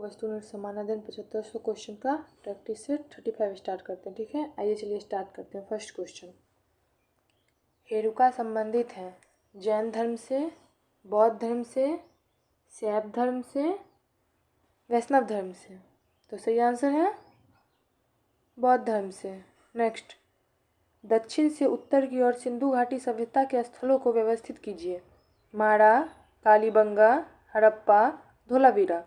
वस्तुनिष्ठ समानाधन 7500 क्वेश्चन का प्रैक्टिस से 35 स्टार्ट करते हैं। ठीक है, आइए चलिए स्टार्ट करते हैं। फर्स्ट क्वेश्चन, हेरुका संबंधित है जैन धर्म से, बौद्ध धर्म से, शैव धर्म से, वैष्णव धर्म से। तो सही आंसर है बौद्ध धर्म से। नेक्स्ट, दक्षिण से उत्तर की ओर सिंधु घाटी सभ्यता के स्थलों को व्यवस्थित कीजिए। माड़ा, कालीबंगा, हड़प्पा, धोलावीरा।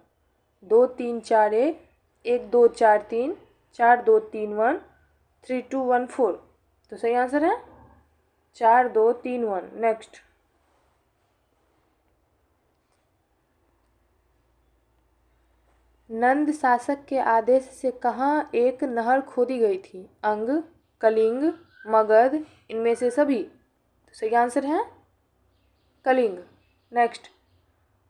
2 3 4 1 1 2 4 3 4 2 3 1 3 2 1 4। तो सही आंसर है 4 2 3 1। नेक्स्ट, नंद शासक के आदेश से कहाँ एक नहर खोदी गई थी? अंग, कलिंग, मगध, इनमें से सभी। तो सही आंसर है कलिंग। नेक्स्ट,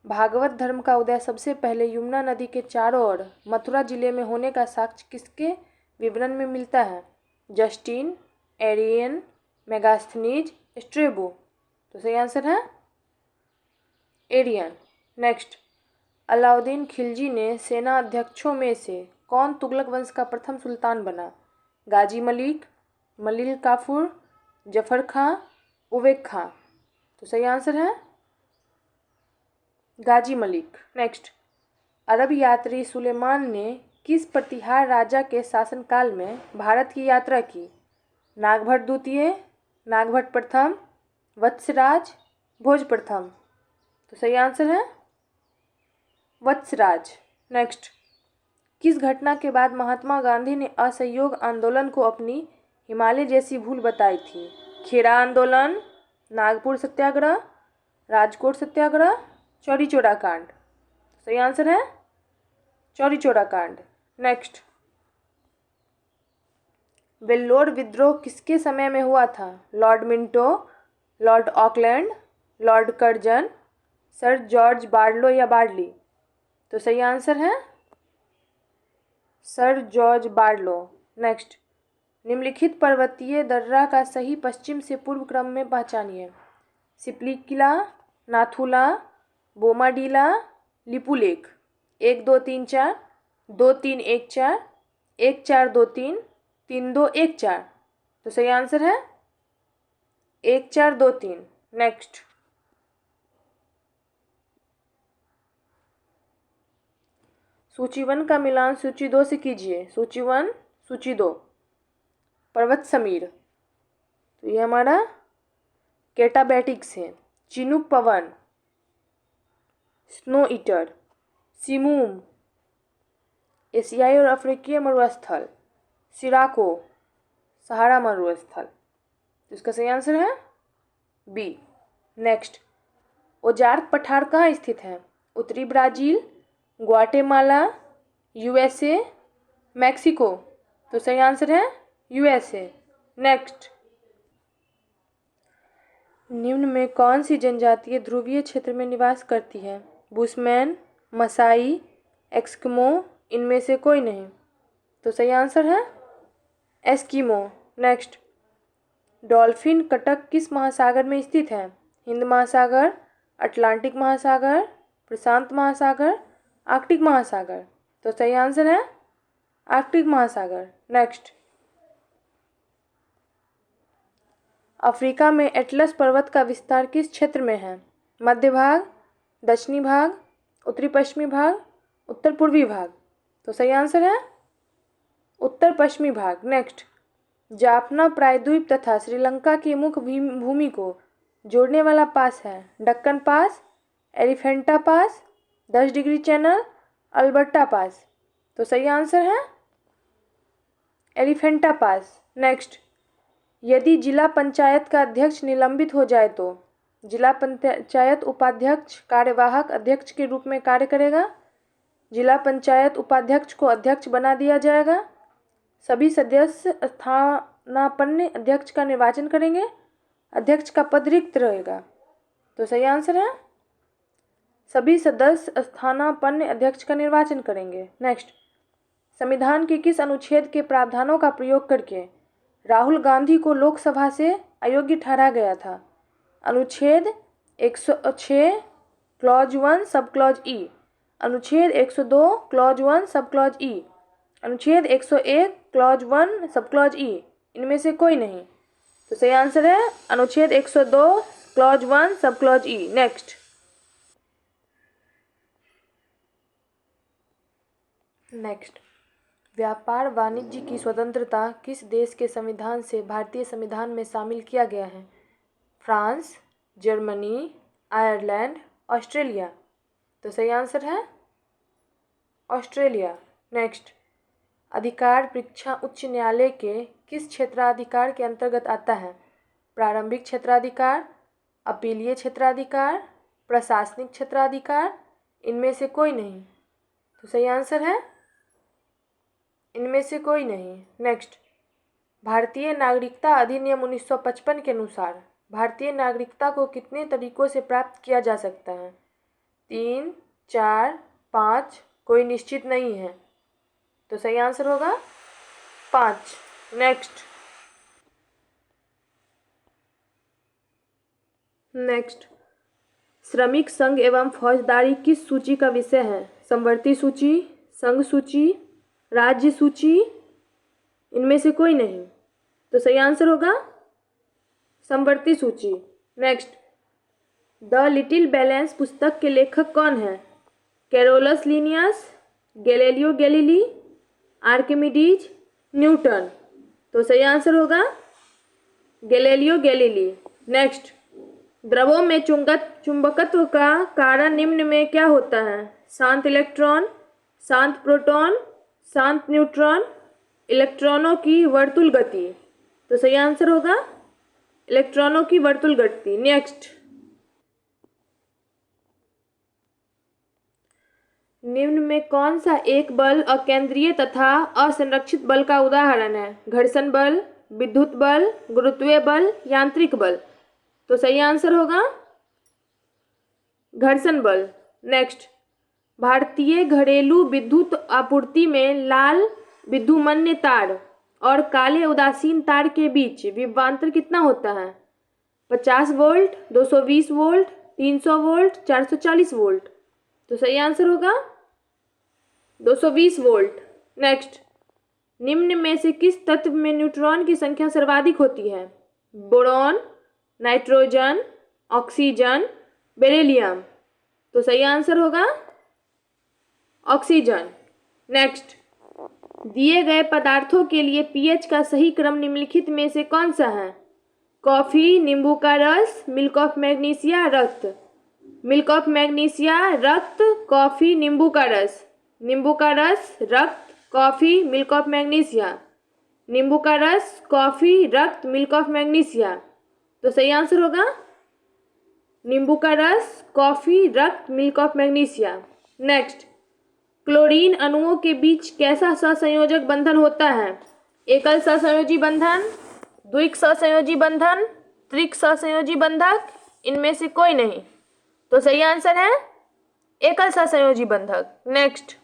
भागवत धर्म का उदय सबसे पहले यमुना नदी के चारों ओर मथुरा जिले में होने का साक्ष्य किसके विवरण में मिलता है? Justin, Arrian, Megasthenes, Strabo. तो सही आंसर है एरियन। नेक्स्ट, अलाउद्दीन खिलजी ने सेना अध्यक्षों में से कौन तुगलक वंश का प्रथम सुल्तान बना? गाजी मलिक, मलिक काफूर, जफर खां, उबेक खां। तो सही आंसर है गाजी मलिक। नेक्स्ट, अरब यात्री सुलेमान ने किस प्रतिहार राजा के शासनकाल में भारत की यात्रा की? नागभट्ट द्वितीय, नागभट्ट प्रथम, वत्सराज, भोज प्रथम। तो सही आंसर है वत्सराज। नेक्स्ट, किस घटना के बाद महात्मा गांधी ने असहयोग आंदोलन को अपनी हिमालय जैसी भूल बताई थी? खेरा आंदोलन, नागपुर सत्याग्रह, राजकोट सत्याग्रह, चौरी चौरा कांड। सही आंसर है चौरी चौरा कांड। नेक्स्ट, वेल्लोर विद्रोह किसके समय में हुआ था? Lord Minto, Lord Auckland, Lord Curzon, sir George Barlow या बार्ली। तो सही आंसर है सर जॉर्ज बार्लो। नेक्स्ट, निम्नलिखित पर्वतीय दर्रा का सही पश्चिम से पूर्व क्रम में पहचानिए। सिप्लिकिला, नाथुला, बोमाडीला, लिपुलेख। 1 2 3 4, 2 3 1 4, 1 4 2 3, 3 2 1 4। तो सही आंसर है 1 4 2 3। नेक्स्ट, सूची 1 का मिलान सूची 2 से कीजिए। सूची 1 सूची 2। पर्वत समीर, तो ये हमारा कैटाबैटिक्स है। चिनूक पवन, स्नो ईटर। सिमूम, एशियाई और अफ्रीकीय मरुस्थल। सिराको, सहारा मरुस्थल। इसका सही आंसर है बी। नेक्स्ट, ओजार्क पठार कहाँ स्थित है? उत्तरी ब्राजील, ग्वाटेमाला, यूएसए, मैक्सिको। तो सही आंसर है यूएसए। नेक्स्ट, निम्न में कौन सी जनजातीय ध्रुवीय क्षेत्र में निवास करती है? बुशमैन, मसाई, एस्किमो, इनमें से कोई नहीं। तो सही आंसर है एस्किमो। नेक्स्ट, डॉल्फिन कटक किस महासागर में स्थित है? हिंद महासागर, अटलांटिक महासागर, प्रशांत महासागर, आर्कटिक महासागर। तो सही आंसर है आर्कटिक महासागर। नेक्स्ट, अफ्रीका में एटलस पर्वत का विस्तार किस क्षेत्र में है? मध्य भाग, दक्षिणी भाग, उत्तरी पश्चिमी भाग, उत्तर पूर्वी भाग। तो सही आंसर है उत्तर पश्चिमी भाग। नेक्स्ट, जाफना प्रायद्वीप तथा श्रीलंका की मुख्य भूमि को जोड़ने वाला पास है? डक्कन पास, एलिफेंटा पास, 10 डिग्री चैनल, अल्बर्टा पास। तो सही आंसर है एलिफेंटा पास। नेक्स्ट, यदि जिला पंचायत का अध्यक्ष निलंबित हो जाए तो जिला पंचायत उपाध्यक्ष कार्यवाहक अध्यक्ष के रूप में कार्य करेगा। जिला पंचायत उपाध्यक्ष को अध्यक्ष बना दिया जाएगा। सभी सदस्य स्थानापन्न अध्यक्ष का निर्वाचन करेंगे। अध्यक्ष का पद रिक्त रहेगा। तो सही आंसर है सभी सदस्य स्थानापन्न अध्यक्ष का निर्वाचन करेंगे। नेक्स्ट, संविधान के किस अनुच्छेद के प्रावधानों का प्रयोग करके राहुल गांधी को लोकसभा से अयोग्य ठहराया गया था? अनुच्छेद 106 क्लॉज 1 सब क्लॉज ई। अनुच्छेद 102 क्लॉज 1 सब क्लॉज ई, अनुच्छेद 101 क्लॉज 1 सब क्लॉज ई, इनमें से कोई नहीं। तो सही आंसर है अनुच्छेद 102 क्लॉज 1 सब क्लॉज ई। नेक्स्ट व्यापार वाणिज्य की स्वतंत्रता किस देश के संविधान से भारतीय संविधान में शामिल किया गया है? France, Germany, Ireland, Australia. तो सही आंसर है ऑस्ट्रेलिया। नेक्स्ट अधिकार परीक्षा उच्च न्यायालय के किस क्षेत्राधिकार के अंतर्गत आता है? प्रारंभिक क्षेत्राधिकार, अपीलीय क्षेत्राधिकार, प्रशासनिक क्षेत्राधिकार, इनमें से कोई नहीं। तो सही आंसर है इनमें से कोई नहीं। नेक्स्ट भारतीय नागरिकता अधिनियम 1955 के अनुसार भारतीय नागरिकता को कितने तरीकों से प्राप्त किया जा सकता है? 3, 4, 5, कोई निश्चित नहीं है। तो सही आंसर होगा 5। नेक्स्ट श्रमिक संघ एवं फौजदारी किस सूची का विषय है? समवर्ती सूची, संघ सूची, राज्य सूची, इनमें से कोई नहीं। तो सही आंसर होगा समवर्ती सूची। नेक्स्ट द लिटिल बैलेंस पुस्तक के लेखक कौन है? Carolus Linnaeus, Galileo Galilei, Archimedes, Newton. तो सही आंसर होगा गैलीलियो गैलीली। नेक्स्ट द्रवों में चुंबकत्व का कारण निम्न में क्या होता है? शांत इलेक्ट्रॉन, शांत प्रोटॉन, शांत न्यूट्रॉन, इलेक्ट्रॉनों की वर्तुल गति। तो सही आंसर होगा इलेक्ट्रॉनों की वर्तुल गति। नेक्स्ट निम्न में कौन सा एक बल अकेंद्रीय तथा असंरक्षित बल का उदाहरण है? घर्षण बल, विद्युत बल, गुरुत्वीय बल, यांत्रिक बल। तो सही आंसर होगा घर्षण बल। नेक्स्ट भारतीय घरेलू विद्युत आपूर्ति में लाल विद्युमन्य तार और काले उदासीन तार के बीच विभवांतर कितना होता है? 50 वोल्ट, 220 वोल्ट, 300 वोल्ट, 440 वोल्ट। तो सही आंसर होगा 220 वोल्ट। नेक्स्ट निम्न में से किस तत्व में न्यूट्रॉन की संख्या सर्वाधिक होती है? Boron, nitrogen, oxygen, beryllium. तो सही आंसर होगा ऑक्सीजन। नेक्स्ट दिए गए पदार्थों के लिए पीएच का सही क्रम निम्नलिखित में से कौन सा है? कॉफी, नींबू का रस, मिल्क ऑफ मैग्नीशिया, रक्त। मिल्क ऑफ मैग्नीशिया, रक्त, कॉफी, नींबू का रस। नींबू का रस, रक्त, कॉफी, मिल्क ऑफ मैग्नीशिया। नींबू का रस, कॉफी, रक्त, मिल्क ऑफ मैग्नीशिया। तो सही आंसर होगा नींबू का रस, कॉफी, रक्त, milk of magnesia. Next chlorine अणुओं के बीच कैसा सहसंयोजक बंधन होता है? एकल सहसंयोजी बंधन, द्विक सहसंयोजी बंधन, त्रिक सहसंयोजी बंधक, इनमें से कोई नहीं। तो सही आंसर है एकल सहसंयोजी बंधक। नेक्स्ट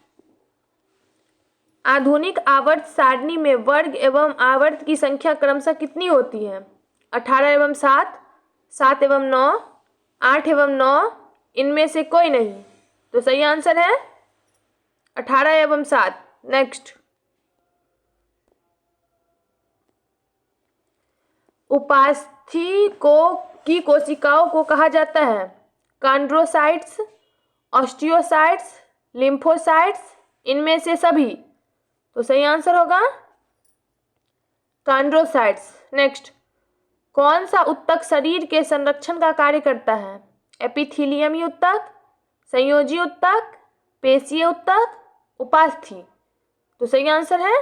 आधुनिक आवर्त सारणी में वर्ग एवं आवर्त की संख्या क्रमशः कितनी होती है? 18 एवं 7, 7 एवं 9, 8 एवं 9, इनमें से कोई नहीं। तो सही आंसर है 18 एवं 7। नेक्स्ट उपास्थि की कोशिकाओं को कहा जाता है? कॉन्ड्रोसाइट्स, ऑस्टियोसाइट्स, लिम्फोसाइट्स, इनमें से सभी। तो सही आंसर होगा कॉन्ड्रोसाइट्स। नेक्स्ट कौन सा ऊतक शरीर के संरक्षण का कार्य करता है? एपिथीलियमी ऊतक, संयोजी ऊतक, पेशीय ऊतक, उपास्थि। तो सही आंसर है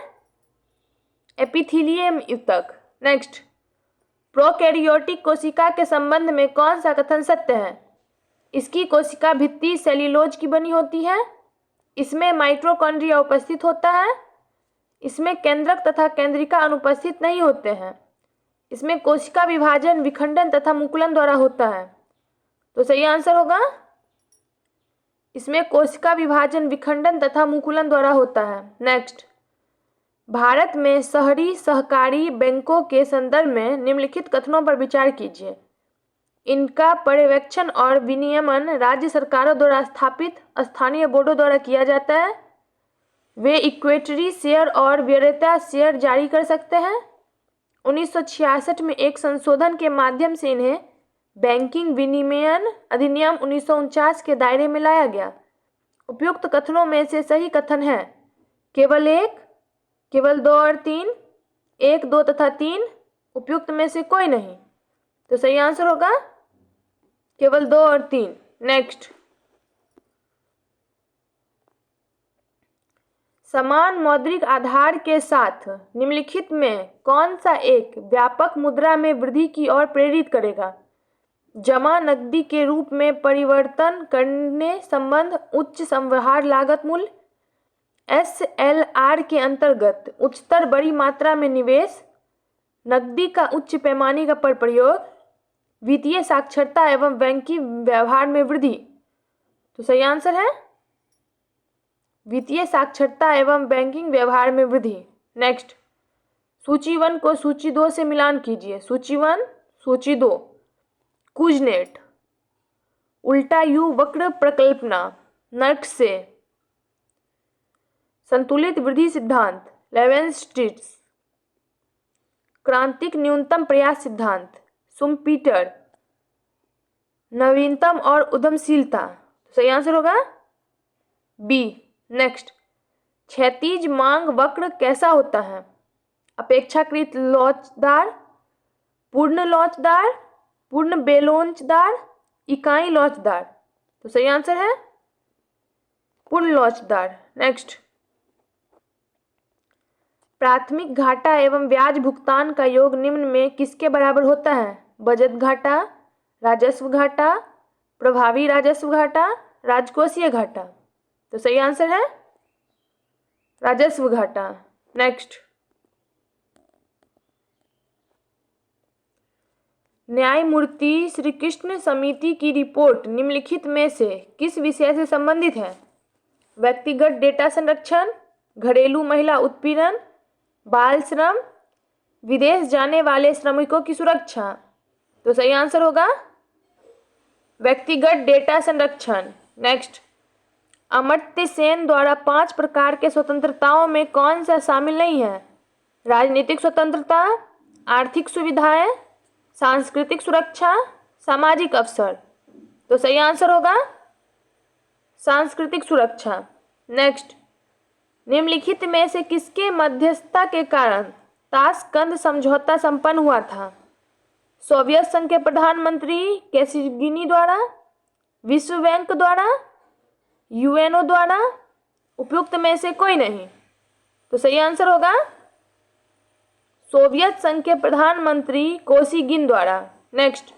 एपिथीलियम ऊतक। नेक्स्ट प्रोकैरियोटिक कोशिका के संबंध में कौन सा कथन सत्य है? इसकी कोशिका भित्ति सेल्यूलोज की बनी होती है, इसमें माइटोकॉन्ड्रिया उपस्थित होता है, इसमें केंद्रक तथा केंद्रिका अनुपस्थित नहीं होते हैं, इसमें कोशिका विभाजन विखंडन तथा मुकुलन द्वारा होता है। तो सही आंसर होगा इसमें कोशिका विभाजन विखंडन तथा मुकुलन द्वारा होता है। नेक्स्ट भारत में शहरी सहकारी बैंकों के संदर्भ में निम्नलिखित कथनों पर विचार कीजिए। इनका पर्यवेक्षण और विनियमन राज्य सरकारों द्वारा स्थापित स्थानीय बोर्डों द्वारा किया जाता है। वे इक्विटी शेयर और वरीयता शेयर जारी कर सकते हैं। 1966 में एक संशोधन के माध्यम से इन्हें बैंकिंग विनियमन अधिनियम 1949 के दायरे में लाया गया। उपयुक्त कथनों में से सही कथन है केवल एक, केवल 2 और 3, 1, 2 तथा 3, उपयुक्त में से कोई नहीं। तो सही आंसर होगा केवल 2 और 3। नेक्स्ट, समान मौद्रिक आधार के साथ निम्नलिखित में कौन सा एक व्यापक मुद्रा में वृद्धि की ओर प्रेरित करेगा? जमा नकदी के रूप में परिवर्तन करने संबंध उच्च संवहन लागत मूल्य, SLR के अंतर्गत उच्चतर बड़ी मात्रा में निवेश, नकदी का उच्च पैमाने का पर प्रयोग, वित्तीय साक्षरता एवं बैंकिंग व्यवहार में वृद्धि। तो सही आंसर है वित्तीय साक्षरता एवं बैंकिंग व्यवहार में वृद्धि। नेक्स्ट, सूची 1 को सूची 2 से मिलान कीजिए। सूची 1, सूची 2। कुजनेट, उल्टा यू वक्र प्रकल्पना, नर्क से, संतुलित वृद्धि सिद्धांत, लेवेंस्टिट्स, क्रांतिक न्यूनतम प्रयास सिद्धांत, शुम्पीटर, नवीनतम और उद्यमशीलता। सही आंसर होगा बी। नेक्स्ट, क्षैतिज मांग वक्र कैसा होता है? अपेक्षाकृत लोचदार, पूर्ण लोचदार, पूर्ण बेलोचदार, इकाई लोचदार। तो सही आंसर है पूर्ण लोचदार। नेक्स्ट, प्राथमिक घाटा एवं ब्याज भुगतान का योग निम्न में किसके बराबर होता है? बचत घाटा, राजस्व घाटा, प्रभावी राजस्व घाटा, राजकोषीय घाटा। तो सही आंसर है राजस्व घाटा। नेक्स्ट, न्यायमूर्ति श्री कृष्ण समिति की रिपोर्ट निम्नलिखित में से किस विषय से संबंधित है? व्यक्तिगत डेटा संरक्षण, घरेलू महिला उत्पीड़न, बाल श्रम, विदेश जाने वाले श्रमिकों की सुरक्षा। तो सही आंसर होगा व्यक्तिगत डेटा संरक्षण। नेक्स्ट, अमर्त्य सेन द्वारा 5 प्रकार के स्वतंत्रताओं में कौन सा शामिल नहीं है? राजनीतिक स्वतंत्रता, आर्थिक सुविधाएं, सांस्कृतिक सुरक्षा, सामाजिक अवसर। तो सही आंसर होगा सांस्कृतिक सुरक्षा। नेक्स्ट, निम्नलिखित में से किसके मध्यस्थता के कारण ताशकंद समझौता संपन्न हुआ था? सोवियत संघ के प्रधानमंत्री कैसिगिनी द्वारा, विश्व बैंक द्वारा, यूएनओ द्वारा, उपयुक्त में से कोई नहीं। तो सही आंसर होगा सोवियत संघ के प्रधानमंत्री कोसिगिन द्वारा। नेक्स्ट,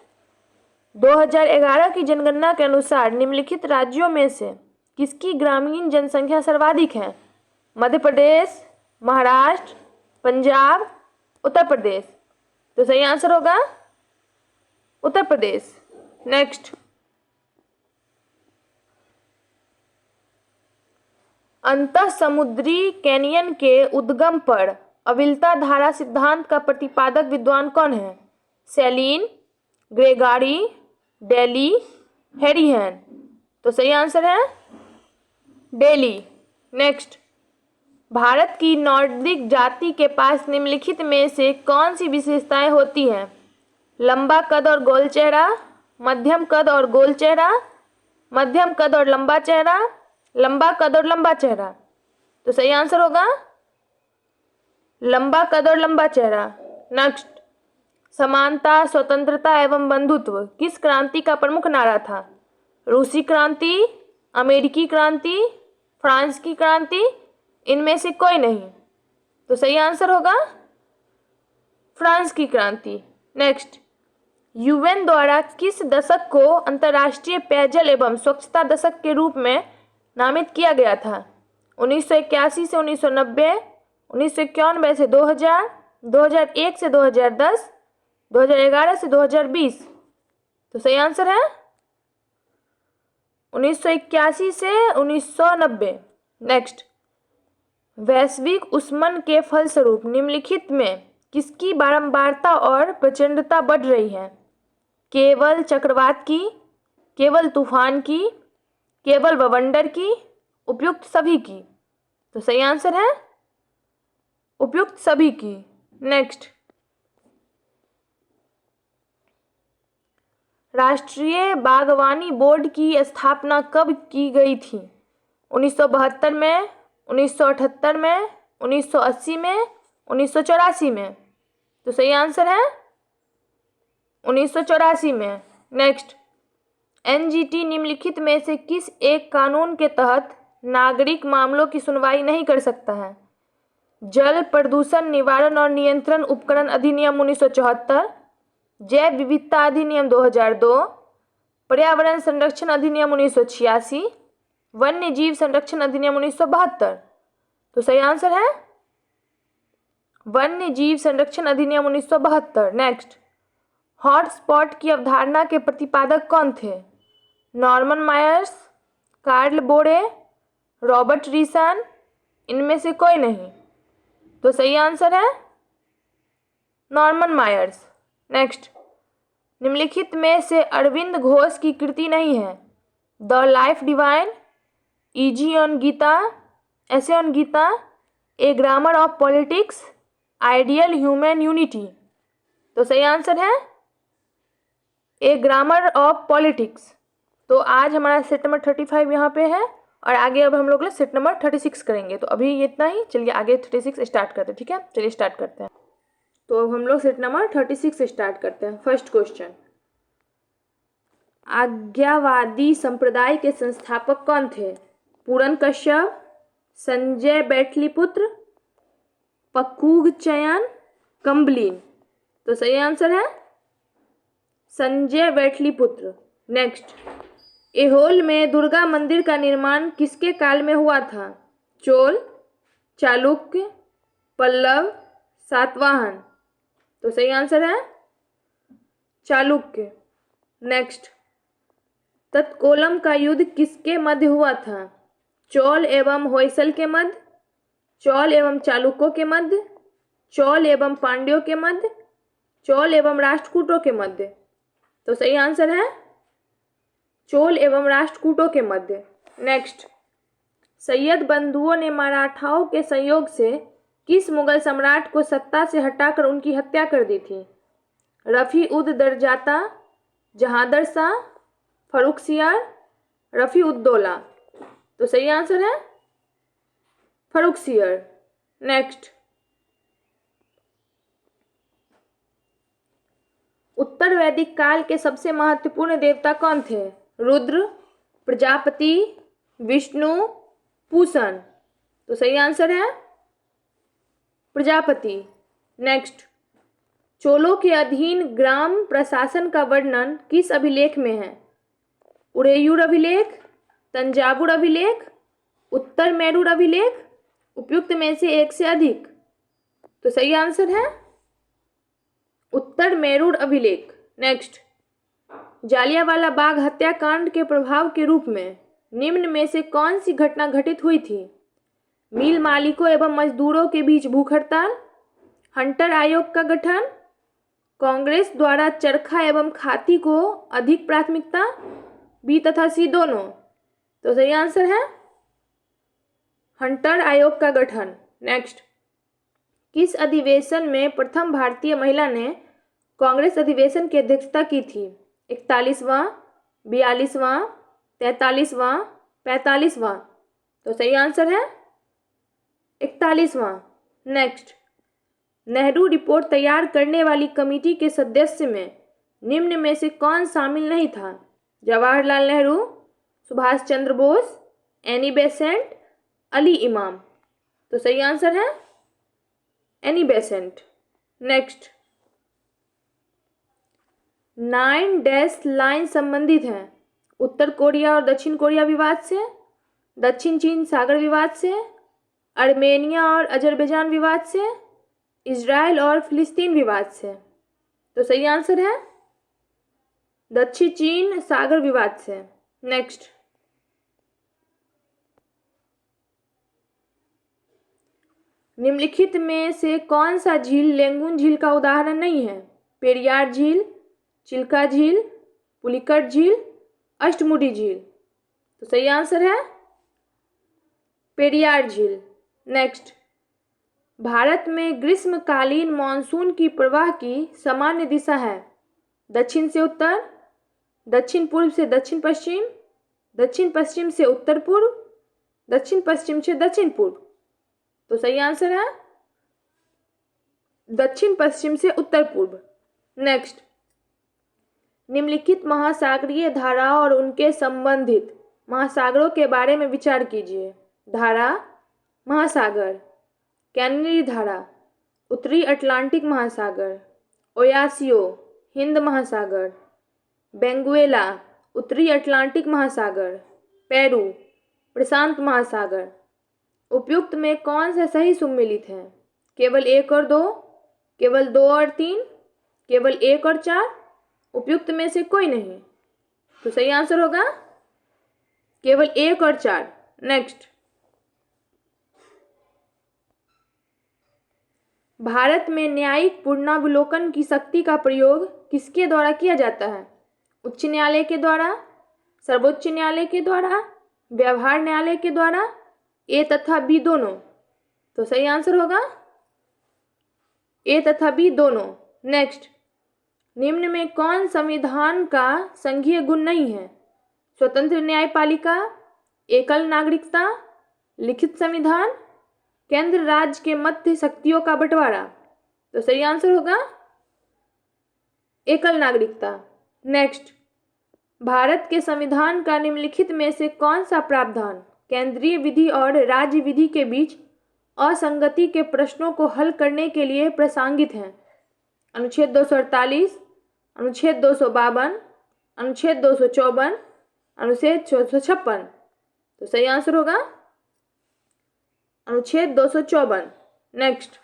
2011 की जनगणना के अनुसार निम्नलिखित राज्यों में से किसकी ग्रामीण जनसंख्या सर्वाधिक है? मध्य प्रदेश, महाराष्ट्र, पंजाब, उत्तर प्रदेश। तो सही आंसर होगा उत्तर प्रदेश। नेक्स्ट, अंतः समुद्री कैनियन के उद्गम पर अविलता धारा सिद्धांत का प्रतिपादक विद्वान कौन है? सेलिन, ग्रेगारी, डेली, हैरिहन। तो सही आंसर है डेली। नेक्स्ट, भारत की नॉर्डिक जाति के पास निम्नलिखित में से कौन सी विशेषताएं होती हैं? लंबा कद और गोल चेहरा, मध्यम कद और गोल चेहरा, मध्यम कद और लंबा चेहरा, लंबा कद और लंबा चेहरा। तो सही आंसर होगा लंबा कद और लंबा चेहरा। नेक्स्ट, समानता, स्वतंत्रता एवं बंधुत्व किस क्रांति का प्रमुख नारा था? रूसी क्रांति, अमेरिकी क्रांति, फ्रांस की क्रांति, इनमें से कोई नहीं। तो सही आंसर होगा फ्रांस की क्रांति। नेक्स्ट, यूएन द्वारा किस दशक को अंतर्राष्ट्रीय पेयजल एवं स्वच्छता दशक के रूप में नामित किया गया था? 1981 से 1990, 1991 से 2000, 2001 से 2010, 2011 से 2020। तो सही आंसर है 1981 से 1990। नेक्स्ट, वैश्विक उष्मन के फलस्वरूप निम्नलिखित में किसकी बारंबारता और प्रचंडता बढ़ रही है? केवल चक्रवात की, केवल तूफान की, केवल बवंडर की, उपयुक्त सभी की। तो सही आंसर है उपयुक्त सभी की। नेक्स्ट, राष्ट्रीय बागवानी बोर्ड की स्थापना कब की गई थी? 1972 में, 1978 में, 1980 में, 1984 में। तो सही आंसर है 1984 में। नेक्स्ट, एनजीटी निम्नलिखित में से किस एक कानून के तहत नागरिक मामलों की सुनवाई नहीं कर सकता है? जल प्रदूषण निवारण और नियंत्रण उपकरण अधिनियम 1974, जैव विविधता अधिनियम 2002, पर्यावरण संरक्षण अधिनियम 1986, वन्य जीव संरक्षण अधिनियम 1972। तो सही आंसर है वन्य जीव संरक्षण अधिनियम 1972। नेक्स्ट, हॉटस्पॉट की अवधारणा के प्रतिपादक कौन थे? नॉर्मन मायर्स, कार्ल बोरे, रॉबर्ट रीसन, इनमें से कोई नहीं। तो सही आंसर है नॉर्मन मायर्स। नेक्स्ट, निम्नलिखित में से अरविंद घोष की कृति नहीं है? The life divine, essays on Gita, essays on Gita, a grammar of politics, ideal human unity. तो सही आंसर है ए ग्रामर ऑफ पॉलिटिक्स। तो आज हमारा सेट नंबर 35 यहाँ पे है और आगे अब हम लोग सेट नंबर 36 करेंगे। तो अभी इतना ही, चलिए आगे 36 स्टार्ट करते हैं। ठीक है, चलिए स्टार्ट करते हैं। तो अब हम लोग सेट नंबर 36 स्टार्ट करते हैं। फर्स्ट क्वेश्चन, आज्ञावादी संप्रदाय के संस्थापक कौन थे? पूरन कश्यप, संजय बैठलीपुत्र, पकुगचयन, कंबलिन। तो सही आंसर है संजय बैठलीपुत्र। नेक्स्ट, एहोल में दुर्गा मंदिर का निर्माण किसके काल में हुआ था? चोल, चालुक्य, पल्लव, सातवाहन। तो सही आंसर है चालुक्य। नेक्स्ट, तत्कोलम का युद्ध किसके मध्य हुआ था? चोल एवं होयसल के मध्य, चोल एवं चालुक्यों के मध्य, चोल एवं पांड्यों के मध्य, चोल एवं राष्ट्रकूटों के मध्य। तो सही आंसर है चोल एवं राष्ट्रकूटों के मध्य। नेक्स्ट, सैयद बंधुओं ने मराठाओं के संयोग से किस मुगल सम्राट को सत्ता से हटाकर उनकी हत्या कर दी थी? रफी उद दरजाता, जहादर शाह, फर्रुखसियार, रफी उद्दौला। तो सही आंसर है फर्रुखसियार। नेक्स्ट, उत्तर वैदिक काल के सबसे महत्वपूर्ण देवता कौन थे? रुद्र, प्रजापति, विष्णु, पूषण। तो सही आंसर है प्रजापति। नेक्स्ट, चोलों के अधीन ग्राम प्रशासन का वर्णन किस अभिलेख में है? उरेयूर अभिलेख, तंजावुर अभिलेख, उत्तर मेरूर अभिलेख, उपयुक्त में से एक से अधिक। तो सही आंसर है उत्तर मेरूर अभिलेख। नेक्स्ट, जालियांवाला बाग हत्याकांड के प्रभाव के रूप में निम्न में से कौन सी घटना घटित हुई थी? मिल मालिकों एवं मजदूरों के बीच भूख हड़ताल, हंटर आयोग का गठन, कांग्रेस द्वारा चरखा एवं खाती को अधिक प्राथमिकता, बी तथा सी दोनों। तो सही आंसर है हंटर आयोग का गठन। नेक्स्ट, किस अधिवेशन में प्रथम भारतीय महिला ने कांग्रेस अधिवेशन की अध्यक्षता की थी? 41वां, 42वां, 43वां, 45वां। तो सही आंसर है 41वां। नेक्स्ट, नेहरू रिपोर्ट तैयार करने वाली कमेटी के सदस्य में निम्न में से कौन शामिल नहीं था? जवाहरलाल नेहरू, सुभाष चंद्र बोस, एनी बेसेंट, अली इमाम। तो सही आंसर है Annie Besant. Next, 9 dash line संबंधित हैं उत्तर कोरिया और दक्षिण कोरिया विवाद से, दक्षिण चीन सागर विवाद से, आर्मेनिया और अजरबैजान विवाद से, इजराइल और फिलिस्तीन विवाद से। तो सही आंसर है दक्षिण चीन सागर विवाद से। नेक्स्ट, निम्नलिखित में से कौन सा झील लेंगुन झील का उदाहरण नहीं है? पेरियार झील, चिल्का झील, पुलिकट झील, अष्टमुडी झील। तो सही आंसर है पेरियार झील। नेक्स्ट, भारत में ग्रीष्मकालीन मानसून की प्रवाह की सामान्य दिशा है दक्षिण से उत्तर, दक्षिण पूर्व से दक्षिण पश्चिम, दक्षिण पश्चिम से उत्तर पूर्व, दक्षिण पश्चिम से दक्षिण पूर्व। तो सही आंसर है दक्षिण पश्चिम से उत्तर पूर्व। नेक्स्ट, निम्नलिखित महासागरीय धाराओं और उनके संबंधित महासागरों के बारे में विचार कीजिए। धारा, महासागर। कैनरी धारा, उत्तरी अटलांटिक महासागर। ओयासियो, हिंद महासागर। बेंगुएला, उत्तरी अटलांटिक महासागर। पेरू, प्रशांत महासागर। उपयुक्त में कौन सा सही सुमेलित है? केवल 1 और 2, केवल 2 और 3, केवल 1 और 4, उपयुक्त में से कोई नहीं। तो सही आंसर होगा केवल 1 और 4। नेक्स्ट, भारत में न्यायिक पुनरावलोकन की शक्ति का प्रयोग किसके द्वारा किया जाता है? उच्च न्यायालय के द्वारा, सर्वोच्च न्यायालय के द्वारा, व्यवहार न्यायालय के द्वारा, ए तथा बी दोनों। तो सही आंसर होगा ए तथा बी दोनों। नेक्स्ट, निम्न में कौन संविधान का संघीय गुण नहीं है? स्वतंत्र न्यायपालिका, एकल नागरिकता, लिखित संविधान, केंद्र राज्य के मध्य शक्तियों का बंटवारा। तो सही आंसर होगा एकल नागरिकता। नेक्स्ट, भारत के संविधान का निम्नलिखित में से कौन सा प्रावधान केंद्रीय विधि और राज्य विधि के बीच असंगति के प्रश्नों को हल करने के लिए प्रासंगिक है? अनुच्छेद 248, अनुच्छेद 252, अनुच्छेद 254, अनुच्छेद 256। तो सही आंसर होगा अनुच्छेद 254। नेक्स्ट,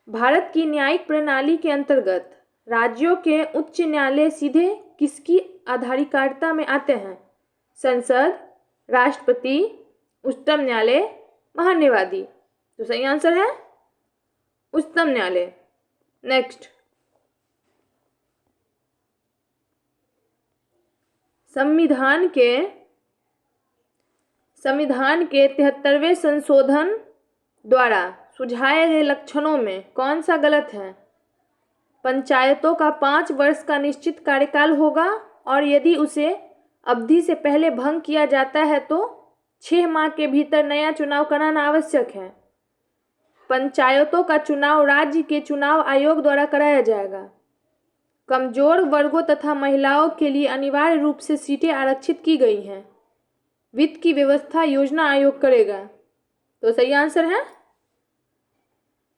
भारत की न्यायिक प्रणाली के अंतर्गत राज्यों के उच्च न्यायालय सीधे किसकी आधिकारिकता में आते हैं? संसद, राष्ट्रपति, उच्चतम न्यायालय, महान्यायवादी। तो सही आंसर है उच्चतम न्यायालय। नेक्स्ट, संविधान के 73वें संशोधन द्वारा सुझाए गए लक्षणों में कौन सा गलत है? पंचायतों का 5 वर्ष का निश्चित कार्यकाल होगा और यदि उसे अवधि से पहले भंग किया जाता है तो 6 माह के भीतर नया चुनाव कराना आवश्यक है। पंचायतों का चुनाव राज्य के चुनाव आयोग द्वारा कराया जाएगा। कमजोर वर्गों तथा महिलाओं के लिए अनिवार्य रूप से सीटें आरक्षित की गई हैं। वित्त की व्यवस्था योजना आयोग करेगा। तो सही आंसर है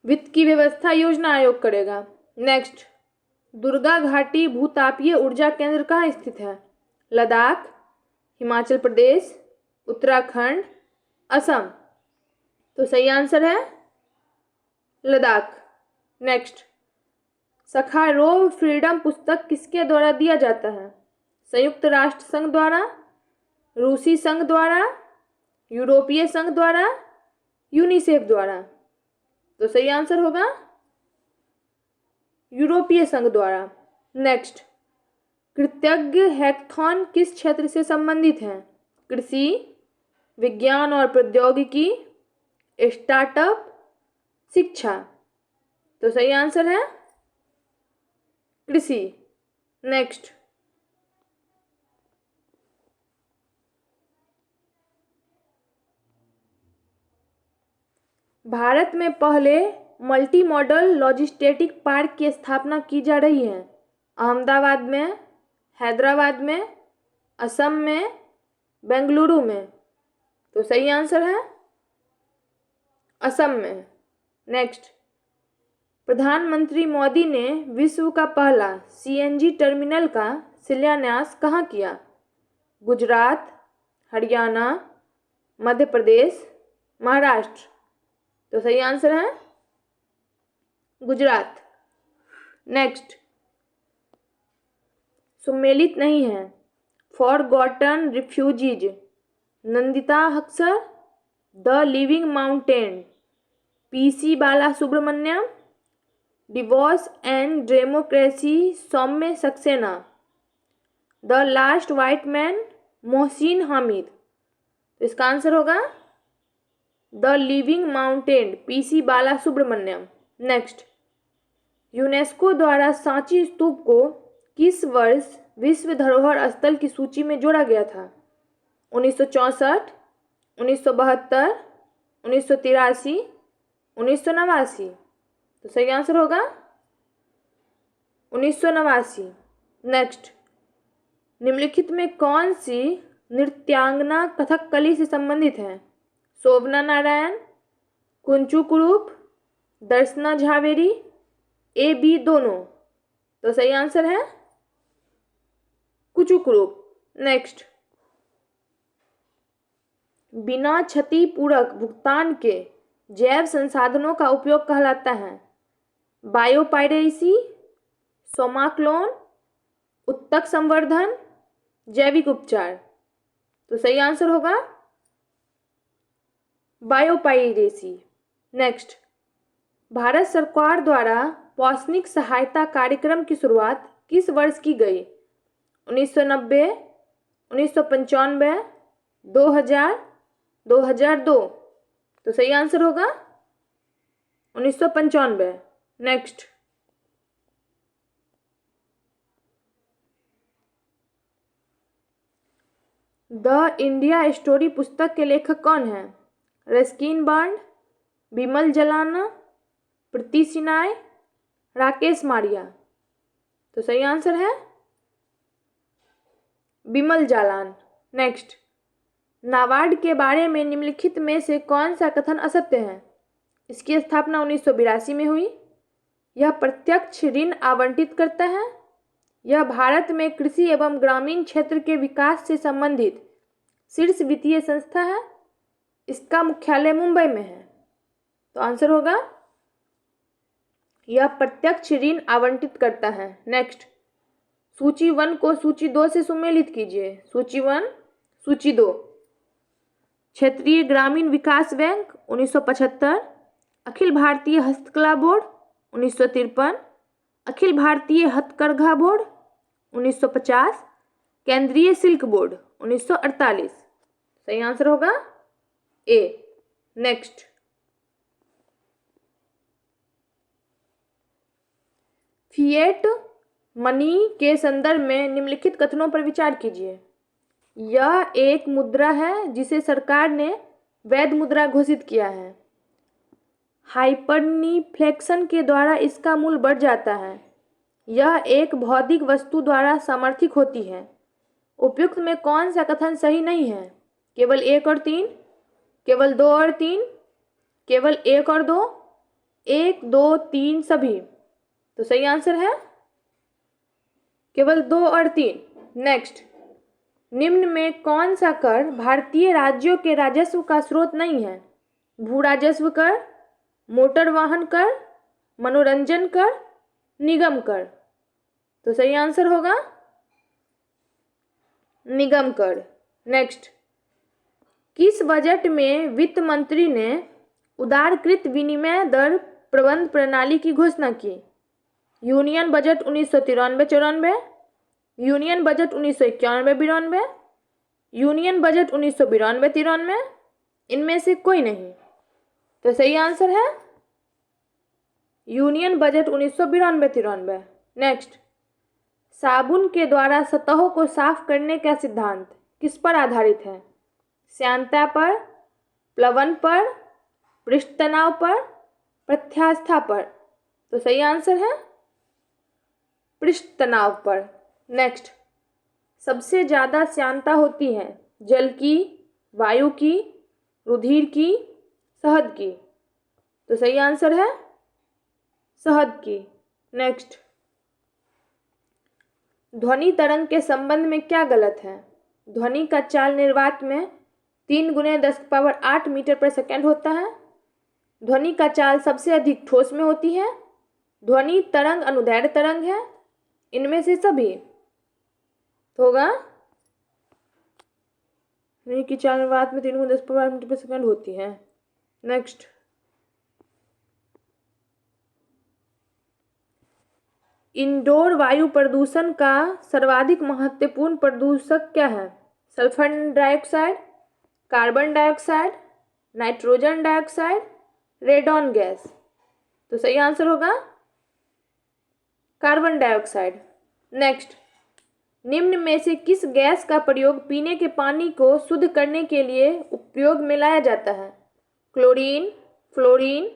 वित्त की व्यवस्था योजना आयोग करेगा। नेक्स्ट, दुर्गा घाटी भूतापीय ऊर्जा केंद्र कहाँ स्थित है? लद्दाख, हिमाचल प्रदेश, उत्तराखंड, असम। तो सही आंसर है लद्दाख। नेक्स्ट, सखारोव फ्रीडम पुस्तक किसके द्वारा दिया जाता है? संयुक्त राष्ट्र संघ द्वारा, रूसी संघ द्वारा, यूरोपीय संघ द्वारा, यूनिसेफ द्वारा। तो सही आंसर होगा यूरोपीय संघ द्वारा। नेक्स्ट, कृतज्ञ हैकाथॉन किस क्षेत्र से संबंधित है? कृषि, विज्ञान और प्रौद्योगिकी, स्टार्टअप, शिक्षा। तो सही आंसर है कृषि। नेक्स्ट, भारत में पहले मल्टी मॉडल लॉजिस्टिक पार्क की स्थापना की जा रही है। अहमदाबाद में, हैदराबाद में, असम में, बेंगलुरु में। तो सही आंसर है असम में। नेक्स्ट, प्रधानमंत्री मोदी ने विश्व का पहला सीएनजी टर्मिनल का शिलान्यास कहाँ किया? गुजरात, हरियाणा, मध्य प्रदेश, महाराष्ट्र। तो सही आंसर है गुजरात। नेक्स्ट, सुमेलित नहीं है। Forgotten refugees, Nandita Haksar, the living mountain, PC Bala Subramaniam, divorce and democracy Saumya Saxena. The last white man Mohsin Hamid. तो इसका आंसर होगा the living mountain PC Bala Subramaniam. Next, UNESCO द्वारा सांची स्तूप को किस वर्ष विश्व धरोहर स्थल की सूची में जोड़ा गया था? 1964, 1972, 1983, 1989। तो सही आंसर होगा 1989। नेक्स्ट, निम्नलिखित में कौन सी नृत्यांगना कथकली से संबंधित है? शोभना नारायण, कुंचू कुरूप, दर्शना झावेरी, ए बी दोनों। तो सही आंसर है कुंचू कुरूप। नेक्स्ट, बिना क्षतिपूरक भुगतान के जैव संसाधनों का उपयोग कहलाता है? बायोपायरेसी, सोमाक्लोन, उत्तक संवर्धन, जैविक उपचार। तो सही आंसर होगा बायोपायरेसी। नेक्स्ट, भारत सरकार द्वारा पौष्टिक सहायता कार्यक्रम की शुरुआत किस वर्ष की गई? 1990, 1995, 2000, 2002। तो सही आंसर होगा 1995। नेक्स्ट, द इंडिया स्टोरी पुस्तक के लेखक कौन हैं? रस्किन बॉन्ड, बिमल जलाना, प्रीति सिनाय, राकेश मारिया। तो सही आंसर है बिमल जालान। नेक्स्ट, नाबार्ड के बारे में निम्नलिखित में से कौन सा कथन असत्य है? इसकी स्थापना 1982 में हुई। यह प्रत्यक्ष ऋण आवंटित करता है। यह भारत में कृषि एवं ग्रामीण क्षेत्र के विकास से संबंधित शीर्ष वित्तीय संस्था है। इसका मुख्यालय मुंबई में है। तो आंसर होगा यह प्रत्यक्ष ऋण आवंटित करता है। नेक्स्ट, सूची 1 को सूची 2 से सुमेलित कीजिए। सूची 1, सूची 2। क्षेत्रीय ग्रामीण विकास बैंक 1975, अखिल भारतीय हस्तकला बोर्ड 1953, अखिल भारतीय हथकरघा बोर्ड 1950, केंद्रीय सिल्क बोर्ड 1948। सही आंसर होगा ए। नेक्स्ट, फिएट मनी के संदर्भ में निम्नलिखित कथनों पर विचार कीजिए। यह एक मुद्रा है जिसे सरकार ने वैध मुद्रा घोषित किया है। हाइपरनिफ्लेक्शन के द्वारा इसका मूल्य बढ़ जाता है। यह एक भौतिक वस्तु द्वारा समर्थित होती है। उपयुक्त में कौन सा कथन सही नहीं है? केवल 1 और 3, केवल 2 और 3, केवल 1 और 2, 1, 2, 3 सभी। तो सही आंसर है केवल 2 और 3। नेक्स्ट, निम्न में कौन सा कर भारतीय राज्यों के राजस्व का स्रोत नहीं है? भू राजस्व कर, मोटर वाहन कर, मनोरंजन कर, निगम कर। तो सही आंसर होगा निगम कर। नेक्स्ट, किस बजट में वित्त मंत्री ने उदारीकृत विनिमय दर प्रबंध प्रणाली की घोषणा की? Union budget 1993-94, union budget 1991-92, union budget 1992-93, इनमें से कोई नहीं। तो सही आंसर है यूनियन बजट 1992-93। नेक्स्ट, साबुन के द्वारा सतहों को साफ करने का सिद्धांत किस पर आधारित है? श्यानता पर, प्लवन पर, पृष्ठ तनाव पर, प्रत्यास्था पर। तो सही आंसर है पृष्ठ तनाव पर। नेक्स्ट, सबसे ज़्यादा श्यानता होती है जल की, वायु की, रुधिर की, शहद की। तो सही आंसर है शहद की। नेक्स्ट, ध्वनि तरंग के संबंध में क्या गलत है? ध्वनि का चाल निर्वात में 3 × 10⁸ मीटर पर सेकेंड होता है। ध्वनि का चाल सबसे अधिक ठोस में होती है। ध्वनि तरंग अनुदैर्ध्य तरंग है। इनमें से सभी तो होगा ध्वनि की चाल निर्वात में 3 × 10⁻⁸ मीटर पर सेकेंड होती है। नेक्स्ट, इंडोर वायु प्रदूषण का सर्वाधिक महत्वपूर्ण प्रदूषक क्या है? Sulphur dioxide, carbon dioxide, nitrogen dioxide, radon gas. तो सही आंसर होगा कार्बन डाइऑक्साइड। नेक्स्ट, निम्न में से किस गैस का प्रयोग पीने के पानी को शुद्ध करने के लिए उपयोग में लाया जाता है? Chlorine, fluorine,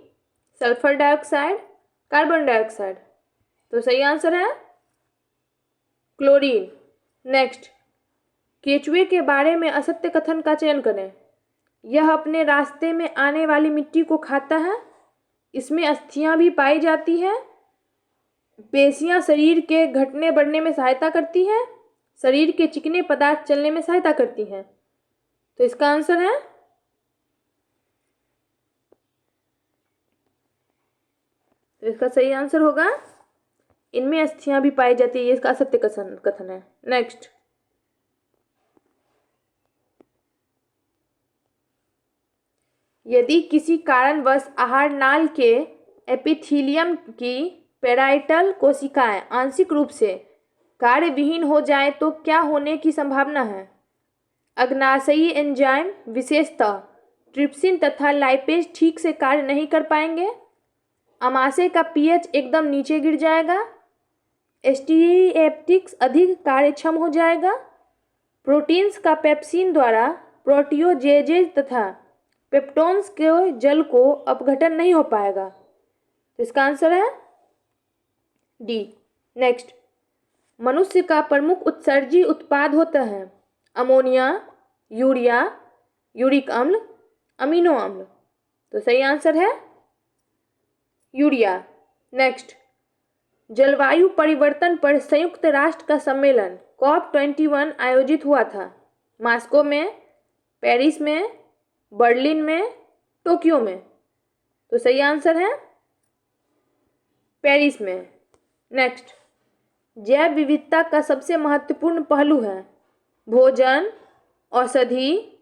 sulphur dioxide, carbon dioxide. तो सही आंसर है क्लोरीन। नेक्स्ट, केचुए के बारे में असत्य कथन का चयन करें। यह अपने रास्ते में आने वाली मिट्टी को खाता है, इसमें अस्थियां भी पाई जाती है, पेशियां शरीर के घटने बढ़ने में सहायता करती हैं, शरीर के चिकने पदार्थ चलने में सहायता करती हैं। तो इसका आंसर है तो इसका सही आंसर होगा इनमें अस्थियां भी पाई जाती है, ये इसका असत्य कथन है। नेक्स्ट, यदि किसी कारणवश आहार नाल के एपिथीलियम की पैराइटल कोशिकाएं आंशिक रूप से कार्यविहीन हो जाए तो क्या होने की संभावना है? अग्नाशयी एंजाइम विशेषतः ट्रिप्सिन तथा लाइपेज ठीक से कार्य नहीं कर पाएंगे, आमाशय का पीएच एकदम नीचे गिर जाएगा, एस्टीएप्टिक्स अधिक कार्यक्षम हो जाएगा, प्रोटीन्स का पेप्सिन द्वारा प्रोटियोजेजेज तथा पेप्टोन्स के जल को अपघटन नहीं हो पाएगा। तो इसका आंसर है डी। नेक्स्ट, मनुष्य का प्रमुख उत्सर्जी उत्पाद होता है अमोनिया, यूरिया, यूरिक अम्ल, अमीनो अम्ल। तो सही आंसर है यूरिया। नेक्स्ट, जलवायु परिवर्तन पर संयुक्त राष्ट्र का सम्मेलन COP21 आयोजित हुआ था। मॉस्को में, पेरिस में, बर्लिन में, टोक्यो में। तो सही आंसर है पेरिस में। नेक्स्ट, जैव विविधता का सबसे महत्वपूर्ण पहलू है भोजन, औषधि,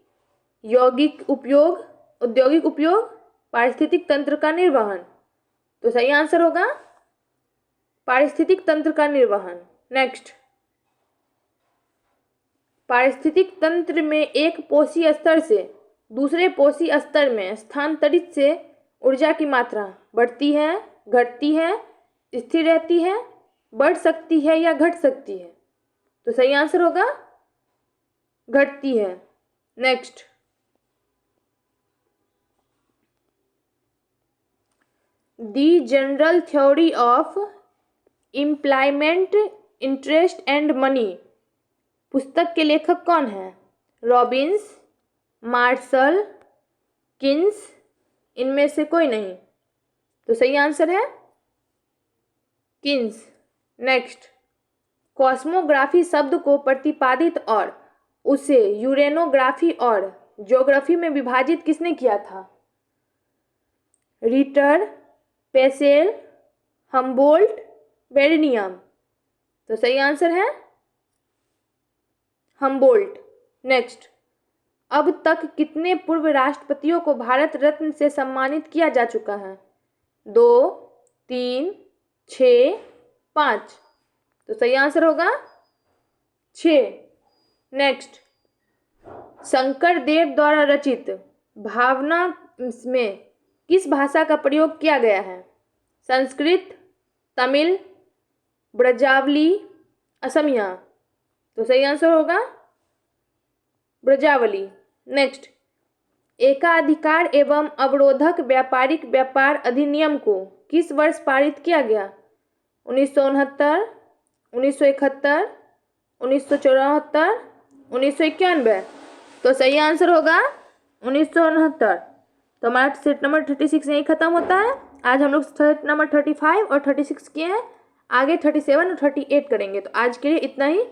यौगिक उपयोग, औद्योगिक उपयोग, पारिस्थितिक तंत्र का निर्वहन। तो सही आंसर होगा पारिस्थितिक तंत्र का निर्वहन। नेक्स्ट, पारिस्थितिक तंत्र में एक पोषी स्तर से दूसरे पोषी स्तर में स्थानांतरित से ऊर्जा की मात्रा बढ़ती है, घटती है, स्थिर रहती है, बढ़ सकती है या घट सकती है। तो सही आंसर होगा घटती है। Next, the general theory of employment, interest and money पुस्तक के लेखक कौन है? रॉबिन्स, मार्शल, किन्स, इनमें से कोई नहीं। तो सही आंसर है किन्स। नेक्स्ट, कॉस्मोग्राफी शब्द को प्रतिपादित और उसे यूरेनोग्राफी और ज्योग्राफी में विभाजित किसने किया था? रिटर, पेसेल, हम्बोल्ट, बेरेनियम। तो सही आंसर है हम्बोल्ट। नेक्स्ट, अब तक कितने पूर्व राष्ट्रपतियों को भारत रत्न से सम्मानित किया जा चुका है? 2, 3, 6, 5। तो सही आंसर होगा 6। नेक्स्ट, शंकर देव द्वारा रचित भावना में किस भाषा का प्रयोग किया गया है? संस्कृत, तमिल, ब्रजावली, असमिया। तो सही आंसर होगा ब्रजावली। नेक्स्ट, एकाधिकार एवं अवरोधक व्यापारिक व्यापार अधिनियम को किस वर्ष पारित किया गया? 1969, 1971, 1974, 1991। तो सही आंसर होगा 1969। तो हमारा सेट नंबर 36 यहीं खत्म होता है। आज हम लोग सेट नंबर 35 और 36 किए हैं, आगे 37 और 38 करेंगे। तो आज के लिए इतना ही।